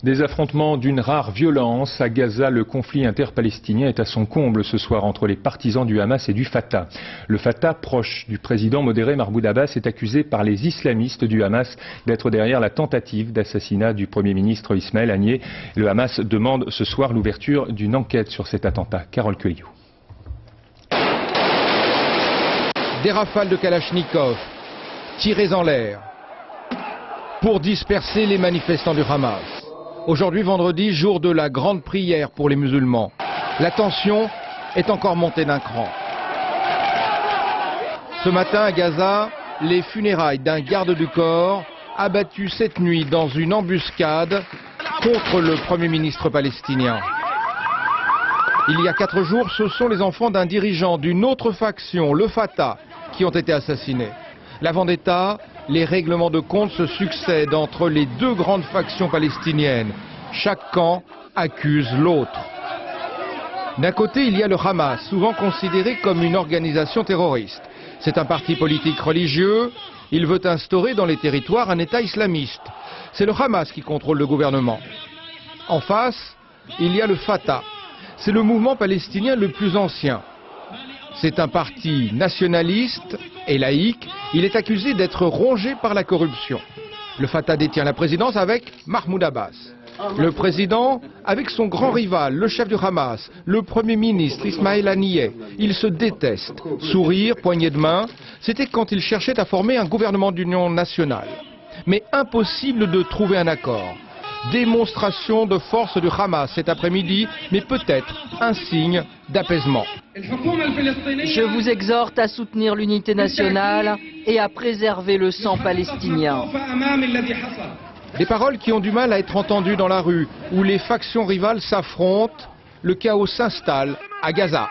Des affrontements d'une rare violence. À Gaza, le conflit interpalestinien est à son comble ce soir entre les partisans du Hamas et du Fatah. Le Fatah, proche du président modéré Mahmoud Abbas, est accusé par les islamistes du Hamas d'être derrière la tentative d'assassinat du Premier ministre Ismaël Haniyeh. Le Hamas demande ce soir l'ouverture d'une enquête sur cet attentat. Carole Queliou. Des rafales de Kalachnikov tirées en l'air pour disperser les manifestants du Hamas. Aujourd'hui, vendredi, jour de la grande prière pour les musulmans. La tension est encore montée d'un cran. Ce matin à Gaza, les funérailles d'un garde du corps abattu cette nuit dans une embuscade contre le Premier ministre palestinien. Il y a 4 jours, ce sont les enfants d'un dirigeant d'une autre faction, le Fatah, qui ont été assassinés. La vendetta, les règlements de compte se succèdent entre les deux grandes factions palestiniennes. Chaque camp accuse l'autre. D'un côté, il y a le Hamas, souvent considéré comme une organisation terroriste. C'est un parti politique religieux. Il veut instaurer dans les territoires un État islamiste. C'est le Hamas qui contrôle le gouvernement. En face, il y a le Fatah. C'est le mouvement palestinien le plus ancien. C'est un parti nationaliste et laïque. Il est accusé d'être rongé par la corruption. Le Fatah détient la présidence avec Mahmoud Abbas. Le président avec son grand rival, le chef du Hamas, le Premier ministre Ismaël Haniyeh. Ils se détestent. Sourire, poignée de main, c'était quand ils cherchaient à former un gouvernement d'union nationale. Mais impossible de trouver un accord. Démonstration de force du Hamas cet après-midi, mais peut-être un signe d'apaisement. Je vous exhorte à soutenir l'unité nationale et à préserver le sang palestinien. Des paroles qui ont du mal à être entendues dans la rue, où les factions rivales s'affrontent, le chaos s'installe à Gaza.